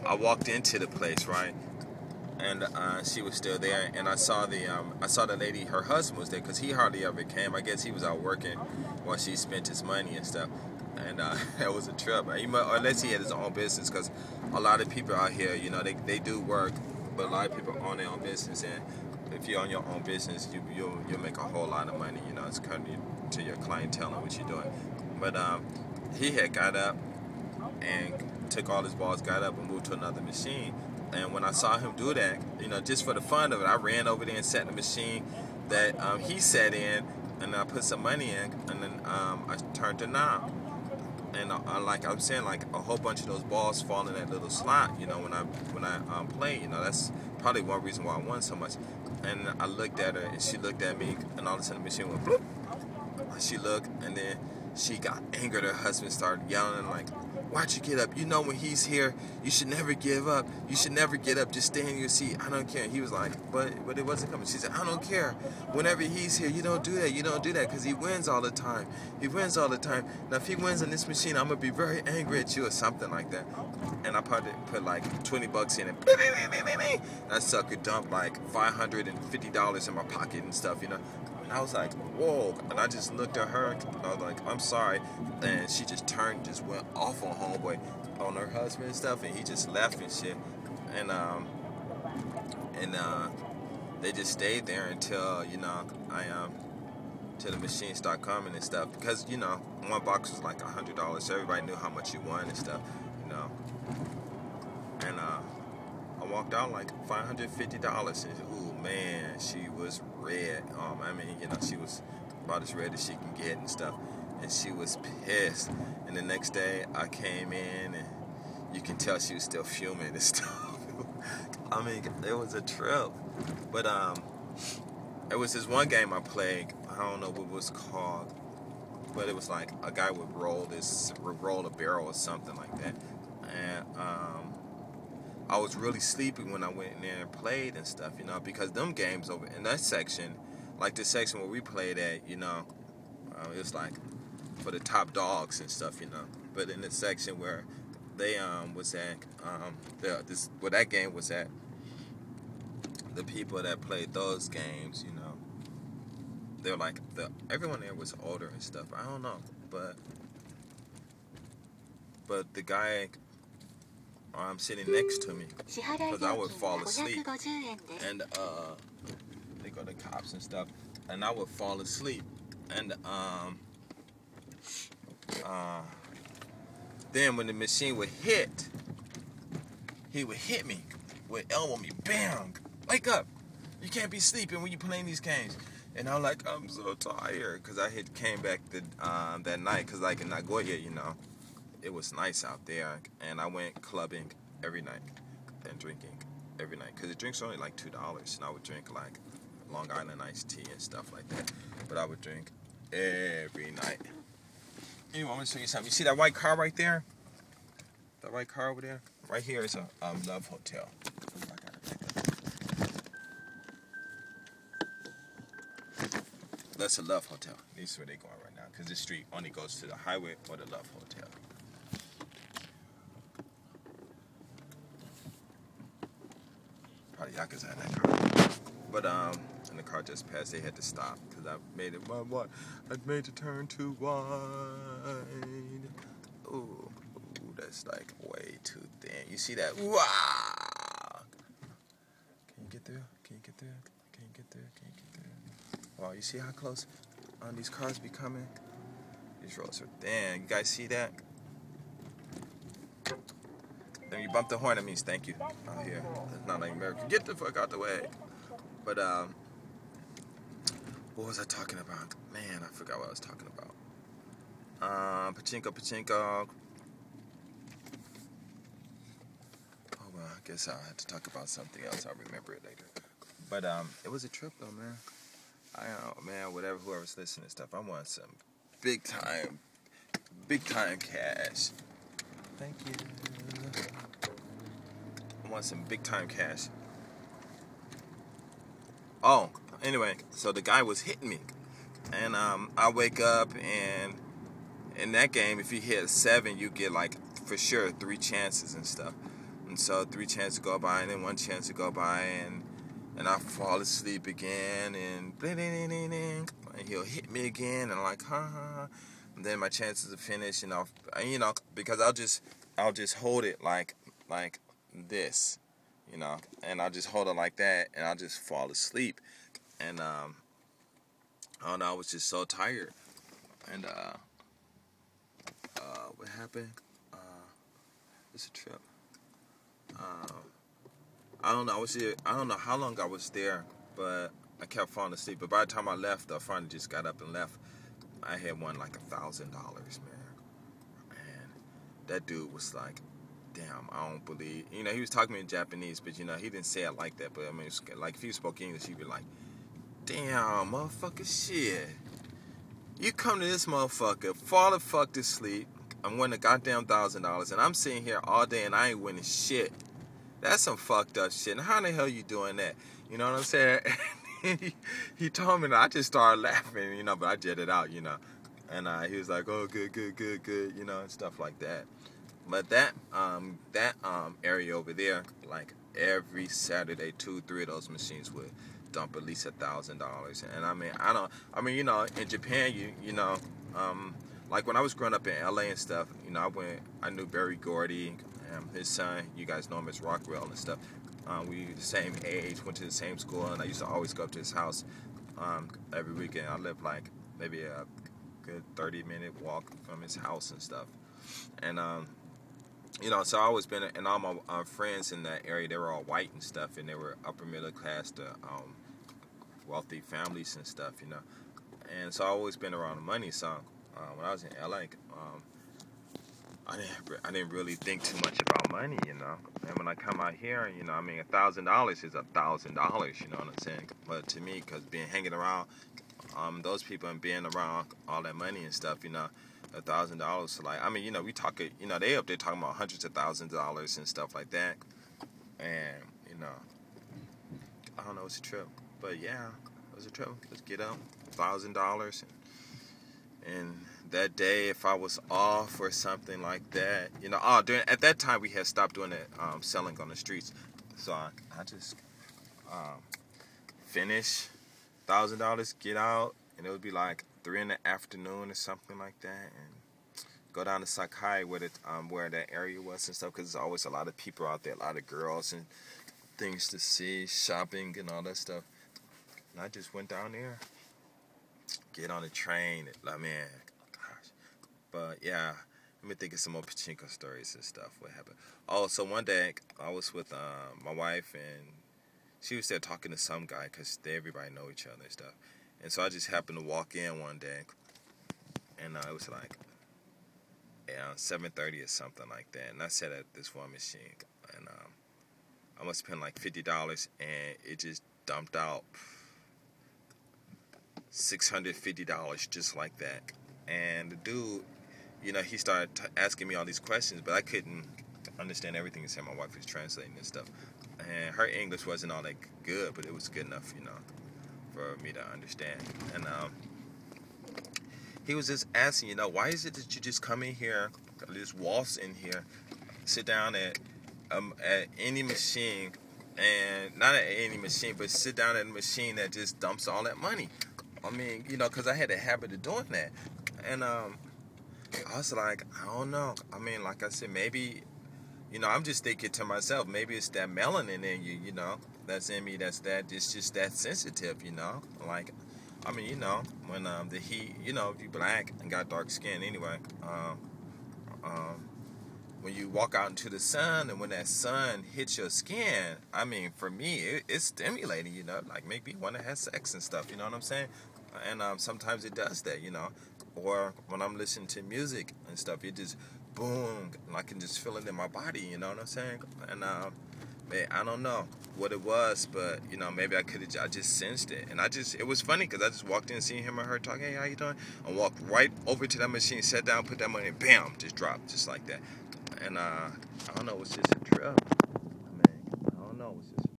I walked into the place, right? And she was still there, and I saw the lady. Her husband was there because he hardly ever came. I guess he was out working while she spent his money and stuff. And it was a trip. Unless he had his own business, because a lot of people out here, they do work, but a lot of people own their own business. And if you own your own business, you'll make a whole lot of money. It's kind of to your clientele and what you're doing. But he had got up and took all his balls, got up and moved to another machine. And when I saw him do that, just for the fun of it, I ran over there and sat in the machine that he sat in, and I put some money in, and then I turned the knob. And like I'm saying, like a whole bunch of those balls fall in that little slot, when I play. That's probably one reason why I won so much. And I looked at her, and she looked at me, and all of a sudden the machine went bloop. She looked, and then she got angered. Her husband started yelling like, "Why'd you get up? When he's here, you should never give up. You should never get up. Just stay in your seat. I don't care." He was like, but it wasn't coming. She said, "I don't care. Whenever he's here, you don't do that. You don't do that because he wins all the time. He wins all the time. Now, if he wins in this machine, I'm going to be very angry at you," or something like that. And I probably put like $20 in it. That sucker dumped like $550 in my pocket and stuff, And I was like, whoa. And I just looked at her, and I was like, "I'm sorry." And she just turned, just went off on homeboy, on her husband and stuff, and he just left and shit. And they just stayed there until, till the machine started coming and stuff. Because, one box was like $100, so everybody knew how much you won and stuff, And I walked out like $550, and ooh man, she was red. She was about as red as she can get and stuff, and she was pissed. And the next day I came in, and you can tell she was still fuming and stuff. It was a trip. But it was this one game I played. I don't know what it was called, but it was like a guy would roll a barrel or something like that, and I was really sleepy when I went in there and played and stuff, because them games over in that section, like the section where we played at, it was like for the top dogs and stuff, But in the section where they was at, where that game was at, the people that played those games, they're like everyone there was older and stuff. I don't know, but the guy sitting next to me, because I would fall asleep, and they go to cops and stuff, and I would fall asleep, and then when the machine would hit, he would hit me, would elbow me, bam, wake up, you can't be sleeping when you playing these games. And I'm like, I'm so tired, because I had came back that night, because like in Nagoya, it was nice out there, and I went clubbing every night and drinking every night, because the drinks were only like $2, and I would drink like Long Island iced tea and stuff like that, but I would drink every night. Anyway, I'm going to show you something. You see that white car right there? That white car over there? Right here is a Love Hotel. That's a Love Hotel. This is where they're going right now, because this street only goes to the highway or the Love Hotel. Probably Yakuza in that car. But and the car just passed. They had to stop because I made it I made the turn too wide. Ooh, that's like way too thin. You see that? Wow. Can you get there? Can you get there? Can you get there? Can you get there? Wow, you see how close these cars be coming? These roads are thin. You guys see that? Then you bump the horn, that means thank you. Out here. It's not like America. Get the fuck out the way. But, what was I talking about? Man, I forgot what I was talking about. Pachinko. Oh, well, I guess I'll have to talk about something else. I'll remember it later. But, it was a trip, though, man. Whoever's listening to stuff, I want some big time cash. Thank you. I want some big time cash. Oh, anyway, so the guy was hitting me, and I wake up, and in that game, if you hit 7, you get like for sure 3 chances and stuff. And so 3 chances go by, and then 1 chance to go by, and I fall asleep again, and bling, ding, ding, ding, and he'll hit me again, and I'm like, ha, ha, ha. And then my chances are finished, because I'll just hold it like this, and I'll just hold it like that, and I'll just fall asleep, and I don't know, I was just so tired, and what happened? It's a trip. I don't know. I don't know how long I was there, but I kept falling asleep. But by the time I left, the front just got up and left. I had won like $1,000, man. And that dude was like, "Damn, I don't believe." He was talking to me in Japanese, but he didn't say it like that. But I mean, like if he spoke English, he'd be like, "Damn, motherfucker, shit. You come to this motherfucker, fall the fuck to sleep. I'm winning a goddamn $1,000, and I'm sitting here all day and I ain't winning shit. That's some fucked up shit. And how the hell you doing that?" You know what I'm saying? he told me that. I just started laughing, but I jetted out, And he was like, "Oh, good, and stuff like that. But that area over there, like every Saturday, 2-3 of those machines would dump at least $1,000. And in Japan, like when I was growing up in LA and stuff, I knew Barry Gordy, his son, you guys know him as Rockwell and stuff. We the same age, went to the same school, and I used to always go up to his house every weekend. I lived like maybe a good 30-minute walk from his house and stuff. And so I always been, and all my friends in that area, they were all white and stuff, and they were upper middle class to wealthy families and stuff, And so I always been around the money. So when I was in LA, I didn't really think too much about money, And when I come out here, $1,000 is $1,000, you know what I'm saying? But to me, because hanging around those people and being around all that money and stuff, $1,000, like, we talk it, they up there talking about hundreds of thousands of dollars and stuff like that. And, I don't know, it's a trip. But yeah, it was a trip. Let's get up, $1,000. And that day, if I was off or something like that, at that time we had stopped doing it, selling on the streets. So I just finish $1,000, get out, and it would be like 3 in the afternoon or something like that, and go down to Sakai where that area was and stuff, because there's always a lot of people out there, a lot of girls and things to see, shopping and all that stuff. And I just went down there, get on the train, gosh. But yeah, let me think of some more pachinko stories and stuff. What happened? Oh, so one day I was with my wife, and she was there talking to some guy, because everybody know each other and stuff. And so I just happened to walk in one day, and it was like 7:30 or something like that. And I sat at this one machine, and I must have spent like $50, and it just dumped out $650 just like that. And the dude, he started asking me all these questions, but I couldn't understand everything he said. My wife was translating and stuff, and her English wasn't all that good, but it was good enough, for me to understand. And he was just asking, why is it that you just come in here, just waltz in here, sit down at any machine, and not at any machine, but sit down at a machine that just dumps all that money. I mean, because I had a habit of doing that. And I was like, I don't know. I mean, like I said, maybe, I'm just thinking to myself, maybe it's that melanin in you, that's in me, it's just that sensitive, Like, I mean, when the heat, if you black and got dark skin anyway, when you walk out into the sun, and when that sun hits your skin, I mean, for me, it's stimulating, like make me want to have sex and stuff, you know what I'm saying? And sometimes it does that, or when I'm listening to music and stuff, it just boom, and I can just feel it in my body, you know what I'm saying? And I don't know what it was, but maybe I just sensed it, and it was funny because I just walked in, seeing him or her talking, "Hey, how you doing?" and walked right over to that machine, sat down, put that money in, bam, just dropped, just like that. And I don't know, it was just a trip.